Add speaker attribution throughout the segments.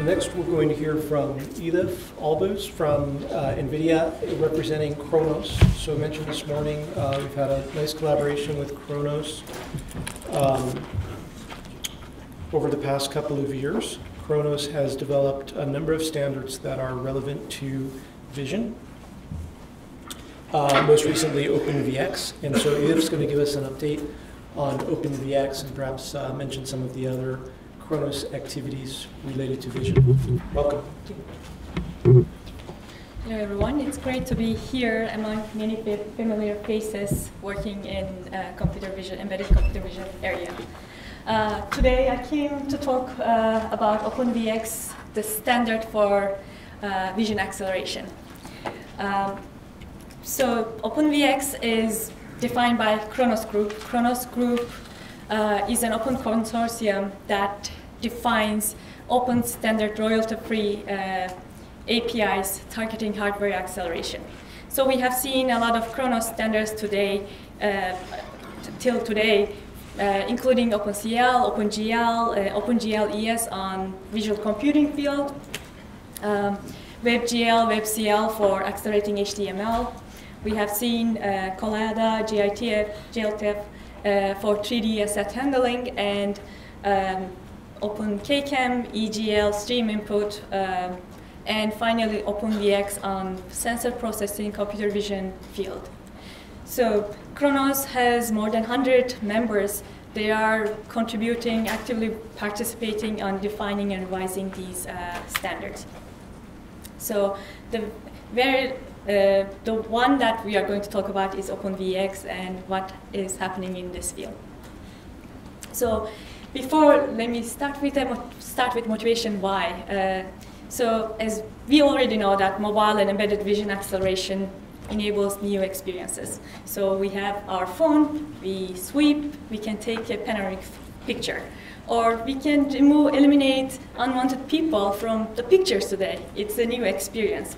Speaker 1: next we're going to hear from Elif Albuz from NVIDIA representing Khronos. So I mentioned this morning we've had a nice collaboration with Khronos over the past couple of years. Khronos has developed a number of standards that are relevant to vision. Most recently OpenVX, and so Elif's going to give us an update on OpenVX and perhaps mention some of the other Khronos activities related to vision. Welcome.
Speaker 2: Hello everyone, it's great to be here among many familiar faces working in computer vision, embedded computer vision area. Today I came to talk about OpenVX, the standard for vision acceleration. So OpenVX is defined by Khronos Group. Khronos Group is an open consortium that defines open standard royalty-free APIs targeting hardware acceleration. So we have seen a lot of Khronos standards today, till today, including OpenCL, OpenGL, OpenGL ES on visual computing field, WebGL, WebCL for accelerating HTML. We have seen Collada, GITF, GLTF for 3D asset handling, and OpenKChem, EGL, stream input, and finally OpenVX on sensor processing, computer vision field. So Khronos has more than 100 members. They are contributing, actively participating on defining and revising these standards. So the one that we are going to talk about is OpenVX and what is happening in this field. So before, let me start with motivation why. So as we already know that mobile and embedded vision acceleration enables new experiences. So we have our phone, we sweep, we can take a panoramic picture. Or we can eliminate unwanted people from the pictures today. It's a new experience.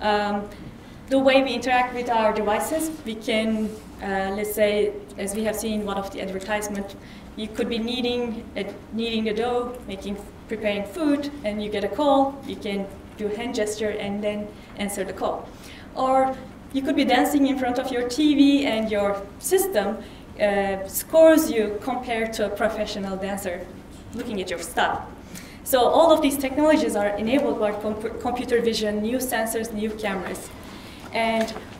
Speaker 2: The way we interact with our devices, we can, let's say, as we have seen one of the advertisements, you could be kneading a dough, preparing food, and you get a call. You can do a hand gesture and then answer the call. Or you could be dancing in front of your TV and your system scores you compared to a professional dancer looking at your stuff. So all of these technologies are enabled by computer vision, new sensors, new cameras.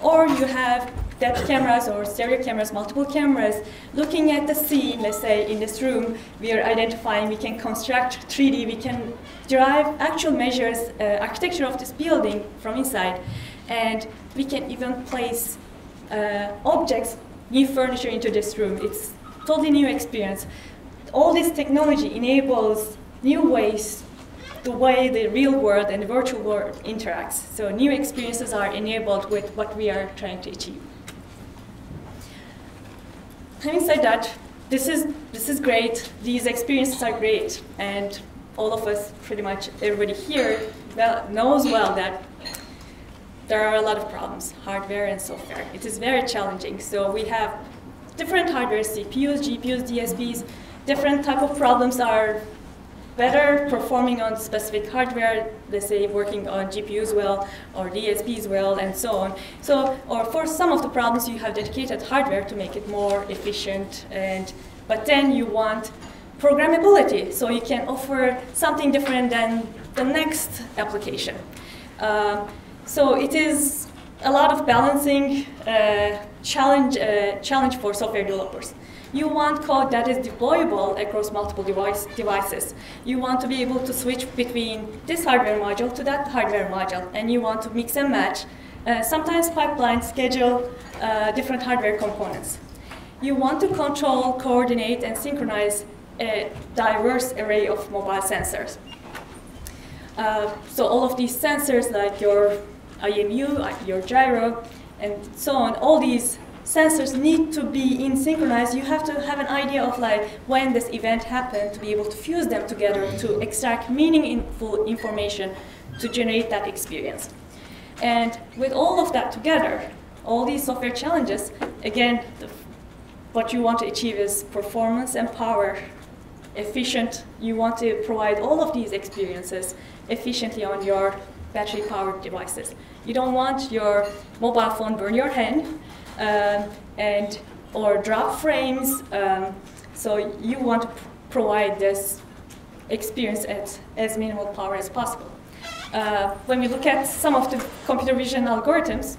Speaker 2: Or you have depth cameras or stereo cameras, multiple cameras, looking at the scene. Let's say in this room, we are identifying, we can construct 3D, we can derive actual measures, architecture of this building from inside, and we can even place objects, new furniture into this room. It's totally new experience. All this technology enables new ways, the way the real world and the virtual world interacts. So new experiences are enabled with what we are trying to achieve. Having said that, this is great. These experiences are great, and all of us, pretty much everybody here, knows well that there are a lot of problems, hardware and software. It is very challenging. So we have different hardware, CPUs, GPUs, DSPs. Different type of problems are better performing on specific hardware, let's say working on GPUs well, or DSPs well, and so on. So, or for some of the problems, you have dedicated hardware to make it more efficient, but then you want programmability, so you can offer something different than the next application. So it is a lot of balancing challenge for software developers. You want code that is deployable across multiple devices. You want to be able to switch between this hardware module to that hardware module, and you want to mix and match, sometimes pipeline, schedule different hardware components. You want to control, coordinate, and synchronize a diverse array of mobile sensors. So all of these sensors, like your IMU, your gyro, and so on, all these sensors need to be in synchronized. You have to have an idea of like when this event happened to be able to fuse them together to extract meaningful information to generate that experience. And with all of that together, all these software challenges, again, what you want to achieve is performance and power efficient. You want to provide all of these experiences efficiently on your battery-powered devices. You don't want your mobile phone burn your hand or drop frames. So you want to provide this experience at as minimal power as possible. When we look at some of the computer vision algorithms,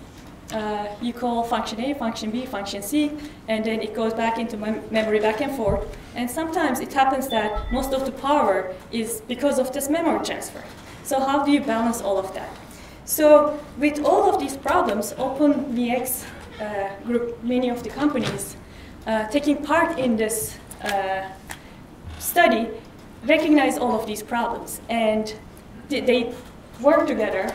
Speaker 2: you call function A, function B, function C, and then it goes back into memory back and forth. And sometimes it happens that most of the power is because of this memory transfer. So how do you balance all of that? So with all of these problems, OpenVX group, many of the companies taking part in this study recognize all of these problems, and they work together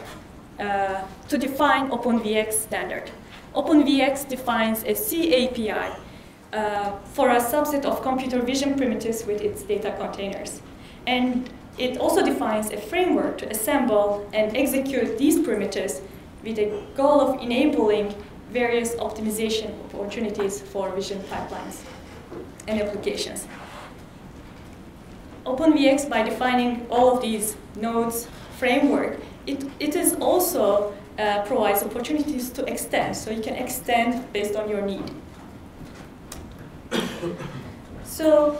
Speaker 2: to define OpenVX standard. OpenVX defines a C API for a subset of computer vision primitives with its data containers. And it also defines a framework to assemble and execute these primitives with a goal of enabling various optimization opportunities for vision pipelines and applications. OpenVX, by defining all of these nodes framework, it is also provides opportunities to extend. So you can extend based on your need. So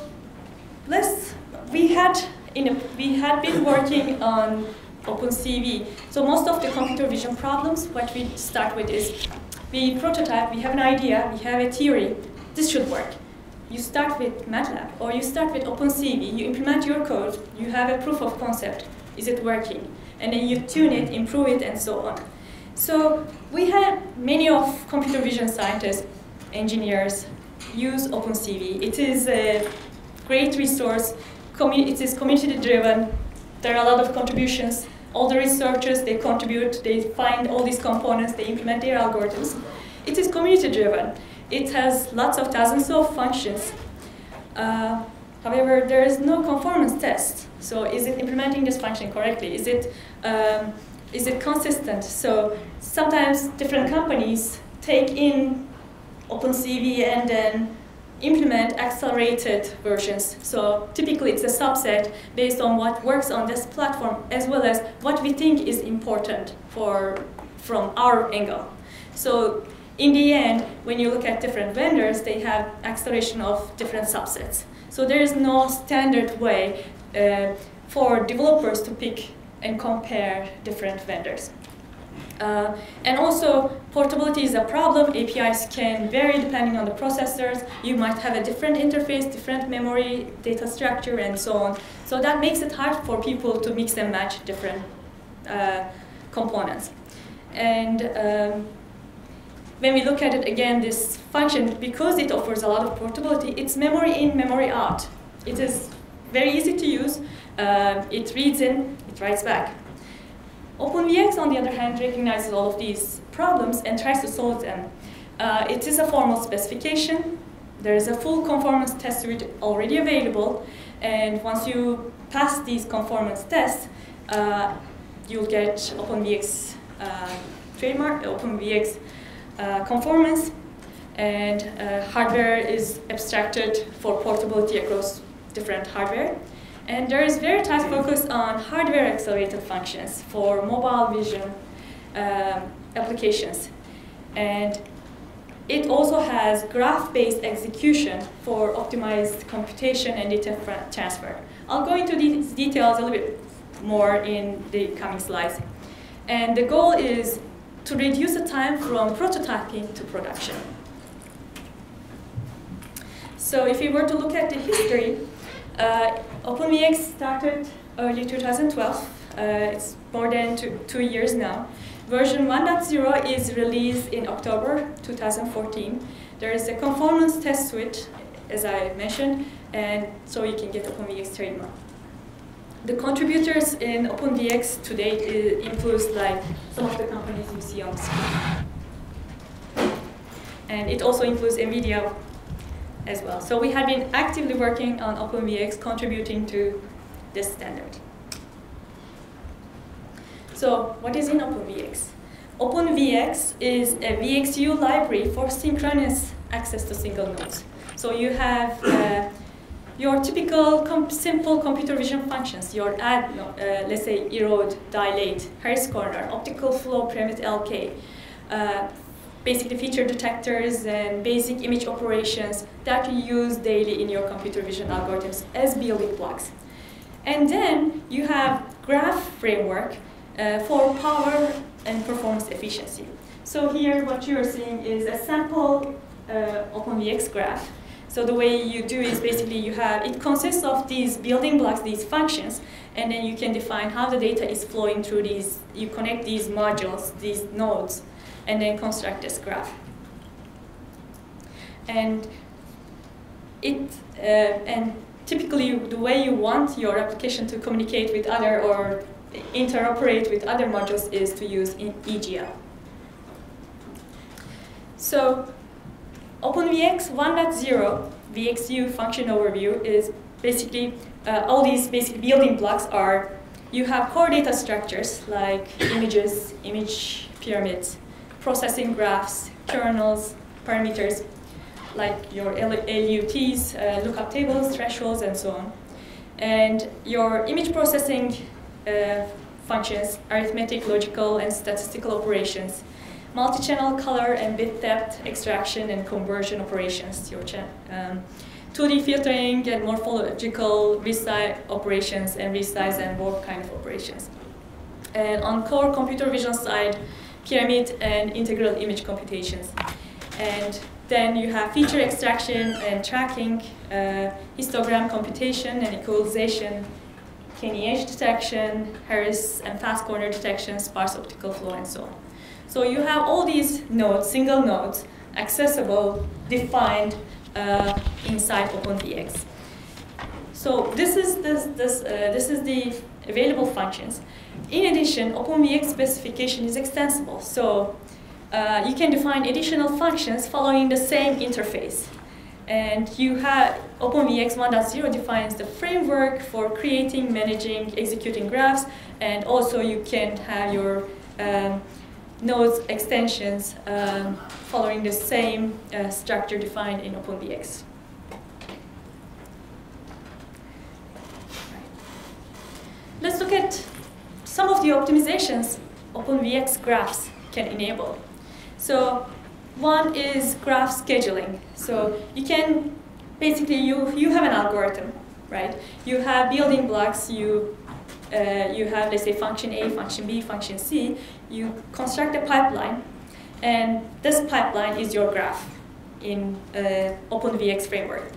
Speaker 2: we had been working on OpenCV. So most of the computer vision problems, what we start with is we prototype, we have an idea, we have a theory, this should work. You start with MATLAB or you start with OpenCV, you implement your code, you have a proof of concept, is it working? And then you tune it, improve it, and so on. So we had many of computer vision scientists, engineers, use OpenCV. It is a great resource. It is community-driven. There are a lot of contributions. All the researchers, they contribute, they find all these components, they implement their algorithms. It is community-driven. It has lots of thousands of functions. However, there is no conformance test. So is it implementing this function correctly? Is it consistent? So sometimes different companies take in OpenCV and then implement accelerated versions. So typically it's a subset based on what works on this platform as well as what we think is important from our angle. So in the end, when you look at different vendors, they have acceleration of different subsets. So there is no standard way for developers to pick and compare different vendors. And also, portability is a problem. APIs can vary depending on the processors. You might have a different interface, different memory, data structure, and so on. So that makes it hard for people to mix and match different components. And when we look at it again, this function, because it offers a lot of portability, it's memory in, memory out. It is very easy to use. It reads in, it writes back. OpenVX, on the other hand, recognizes all of these problems and tries to solve them. It is a formal specification. There is a full conformance test suite already available. And once you pass these conformance tests, you'll get OpenVX trademark, OpenVX conformance. And hardware is abstracted for portability across different hardware. And there is very tight focus on hardware-accelerated functions for mobile vision applications. And it also has graph-based execution for optimized computation and data transfer. I'll go into these details a little bit more in the coming slides. And the goal is to reduce the time from prototyping to production. So if we were to look at the history, OpenVX started early 2012. It's more than two years now. Version 1.0 is released in October 2014. There is a conformance test suite, as I mentioned, and so you can get OpenVX trademark. The contributors in OpenVX today includes like some of the companies you see on the screen. And it also includes NVIDIA as well. So we have been actively working on OpenVX, contributing to this standard. So what is in OpenVX? OpenVX is a VXU library for synchronous access to single nodes. So you have your typical simple computer vision functions, your add, let's say erode, dilate, Harris corner, optical flow, parameter LK, basically feature detectors and basic image operations that you use daily in your computer vision algorithms as building blocks. And then you have graph framework for power and performance efficiency. So here what you're seeing is a sample OpenVX graph. So the way you do is basically it consists of these building blocks, these functions, and then you can define how the data is flowing through these. You connect these modules, these nodes, and then construct this graph. And typically the way you want your application to communicate with other or interoperate with other modules is to use EGL. So OpenVX 1.0 VXU function overview is basically all these basic building blocks are, you have core data structures like images, image pyramids, processing graphs, kernels, parameters like your LUTs, lookup tables, thresholds, and so on. And your image processing functions, arithmetic, logical, and statistical operations, multi-channel color and bit depth extraction and conversion operations, your 2D filtering and morphological resize operations and resize and warp kind of operations. And on core computer vision side, pyramid and integral image computations. And then you have feature extraction and tracking, histogram computation and equalization, lineage detection, Harris and fast corner detection, sparse optical flow, and so on. So you have all these nodes, single nodes, accessible, defined inside OpenVX. So this is the available functions. In addition, OpenVX specification is extensible. So you can define additional functions following the same interface. And you have OpenVX 1.0 defines the framework for creating, managing, executing graphs, and also you can have your nodes extensions following the same structure defined in OpenVX. Let's look at some of the optimizations OpenVX graphs can enable. So one is graph scheduling. So you can basically you have an algorithm, right? You have building blocks. You have, let's say, function A, function B, function C. You construct a pipeline, and this pipeline is your graph in OpenVX framework.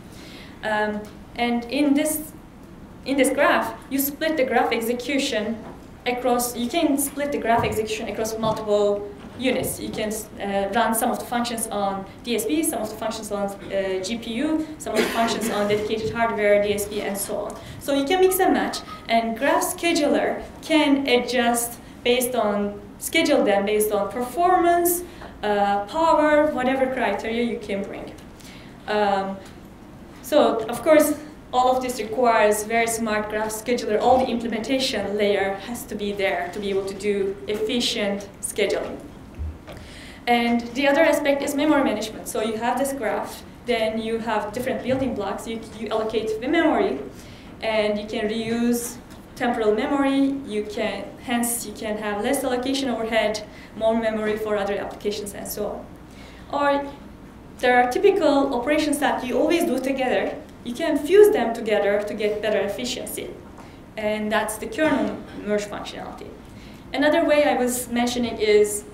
Speaker 2: And in this graph, you split the graph execution across. You can split the graph execution across multiple units. You can run some of the functions on DSP, some of the functions on GPU, some of the functions on dedicated hardware, DSP, and so on. So you can mix and match, and Graph Scheduler can adjust schedule them based on performance, power, whatever criteria you can bring. So of course, all of this requires very smart graph scheduler. All the implementation layer has to be there to be able to do efficient scheduling. And the other aspect is memory management. So you have this graph, then you have different building blocks. You allocate the memory, and you can reuse temporal memory. Hence you can have less allocation overhead, more memory for other applications, and so on. Or there are typical operations that you always do together. You can fuse them together to get better efficiency. And that's the kernel merge functionality. Another way I was mentioning is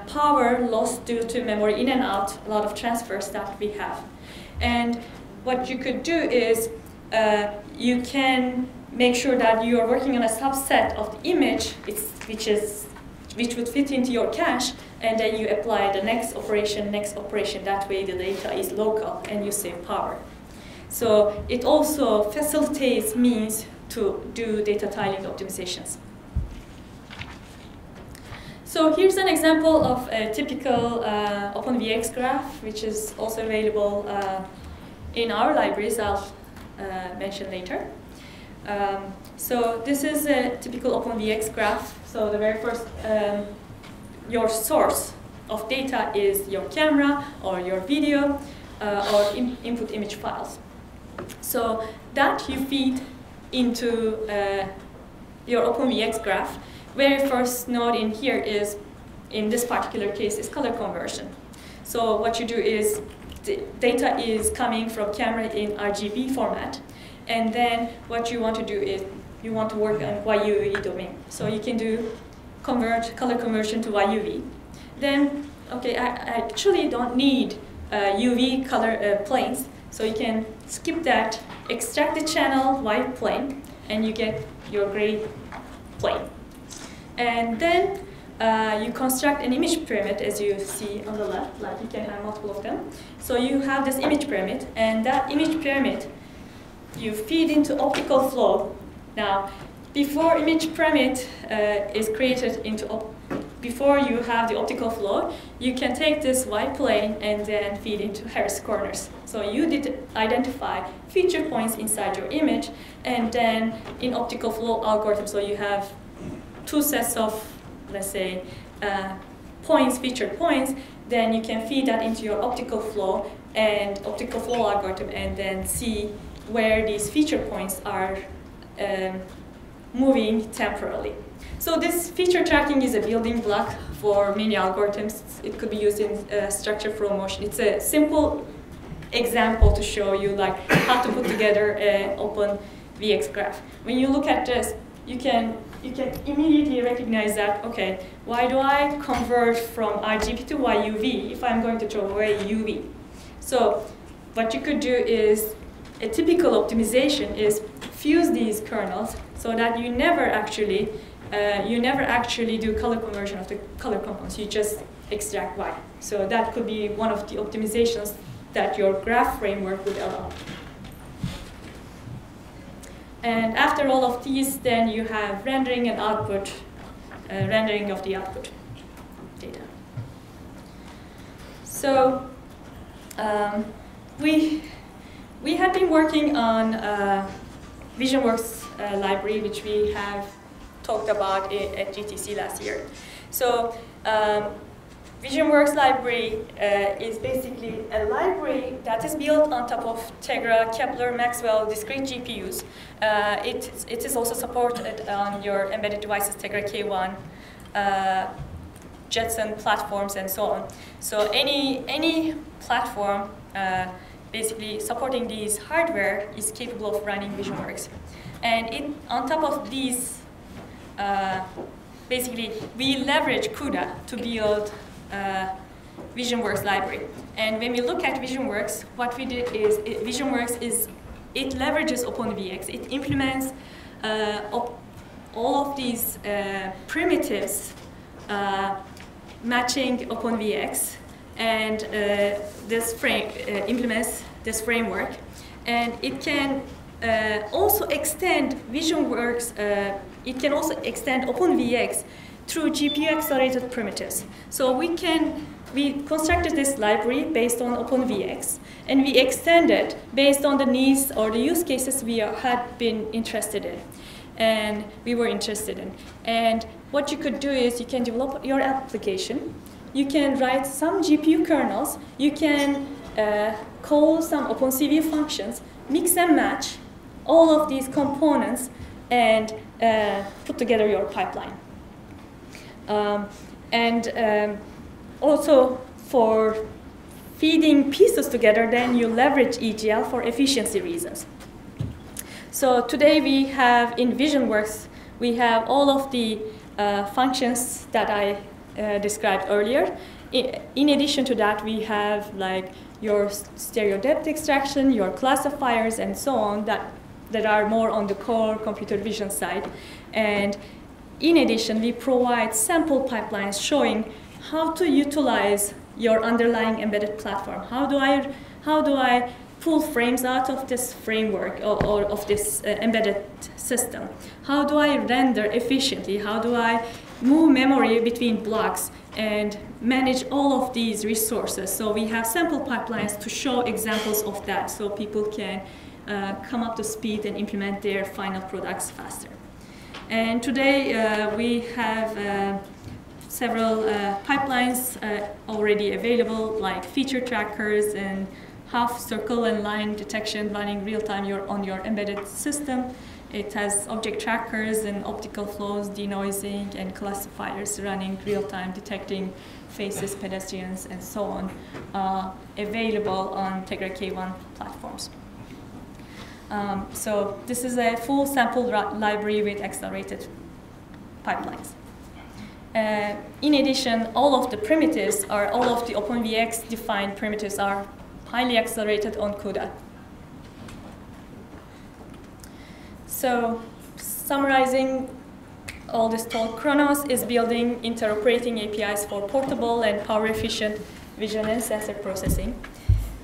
Speaker 2: power loss due to memory in and out, a lot of transfers that we have. And what you could do is you can make sure that you are working on a subset of the image which would fit into your cache, and then you apply the next operation. That way the data is local and you save power. So it also facilitates means to do data tiling optimizations. So here's an example of a typical OpenVX graph, which is also available in our libraries. I'll mention later. So this is a typical OpenVX graph. So the very first, your source of data is your camera or your video or input image files. So that you feed into your OpenVX graph. Very first node in here is, in this particular case, is color conversion. So what you do is, the data is coming from camera in RGB format, and then what you want to do is, you want to work on YUV domain. So you can do color conversion to YUV. Then, okay, I actually don't need UV color planes, so you can skip that, extract the channel white plane, and you get your gray plane. And then you construct an image pyramid, as you see on the left, like you can have multiple of them. So you have this image pyramid, and that image pyramid you feed into optical flow. Now, before image pyramid is created before you have the optical flow, you can take this Y plane and then feed into Harris corners. So you did identify feature points inside your image, and then in optical flow algorithm, so you have two sets of, let's say, points, featured points, then you can feed that into your optical flow algorithm, and then see where these feature points are moving temporally. So this feature tracking is a building block for many algorithms. It could be used in structure flow motion. It's a simple example to show you like how to put together an OpenVX graph. When you look at this, you can immediately recognize that, okay, why do I convert from RGB to YUV if I'm going to throw away UV? So what you could do is, a typical optimization is fuse these kernels so that you never actually do color conversion of the color components. You just extract Y. So that could be one of the optimizations that your graph framework would allow. And after all of these, then you have rendering and output, rendering of the output data. So we have been working on VisionWorks library, which we have talked about at GTC last year. So VisionWorks library is basically a library that is built on top of Tegra, Kepler, Maxwell discrete GPUs. It is also supported on your embedded devices, Tegra K1, Jetson platforms, and so on. So any platform basically supporting these hardware is capable of running VisionWorks. And on top of these, basically, we leverage CUDA to build VisionWorks library. And when we look at VisionWorks, what we did is, it leverages OpenVX. It implements all of these primitives matching OpenVX, and implements this framework. And it can also extend VisionWorks, it can also extend OpenVX through GPU-accelerated primitives. So we constructed this library based on OpenVX, and we extended based on the needs or the use cases we had been interested in, and we were interested in. And what you could do is, you can develop your application, you can write some GPU kernels, you can call some OpenCV functions, mix and match all of these components, and put together your pipeline. Also for feeding pieces together, then you leverage EGL for efficiency reasons. So today we have in VisionWorks, we have all of the functions that I described earlier. In addition to that, we have like your stereo depth extraction, your classifiers, and so on that are more on the core computer vision side. And in addition, we provide sample pipelines showing how to utilize your underlying embedded platform. How do I pull frames out of this framework or of this embedded system? How do I render efficiently? How do I move memory between blocks and manage all of these resources? So we have sample pipelines to show examples of that, so people can come up to speed and implement their final products faster. And today we have several pipelines already available, like feature trackers and half circle and line detection running real-time on your embedded system. It has object trackers and optical flows, denoising, and classifiers running real-time, detecting faces, pedestrians, and so on, available on Tegra K1 platforms. So this is a full sample library with accelerated pipelines. In addition, all of the primitives, all of the OpenVX defined primitives are highly accelerated on CUDA. So, summarizing all this talk, Khronos is building interoperating APIs for portable and power-efficient vision and sensor processing.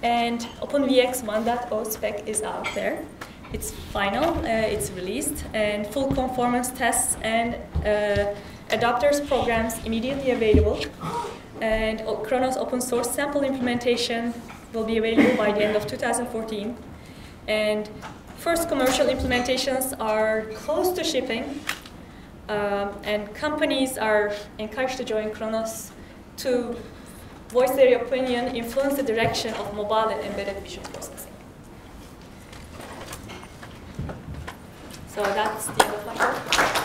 Speaker 2: And OpenVX 1.0 spec is out there. It's final, it's released, and full conformance tests and adapters programs immediately available. And Khronos open source sample implementation will be available by the end of 2014. And first commercial implementations are close to shipping, and companies are encouraged to join Khronos to voice their opinion, influence the direction of mobile and embedded vision processing. So that's the end of my talk.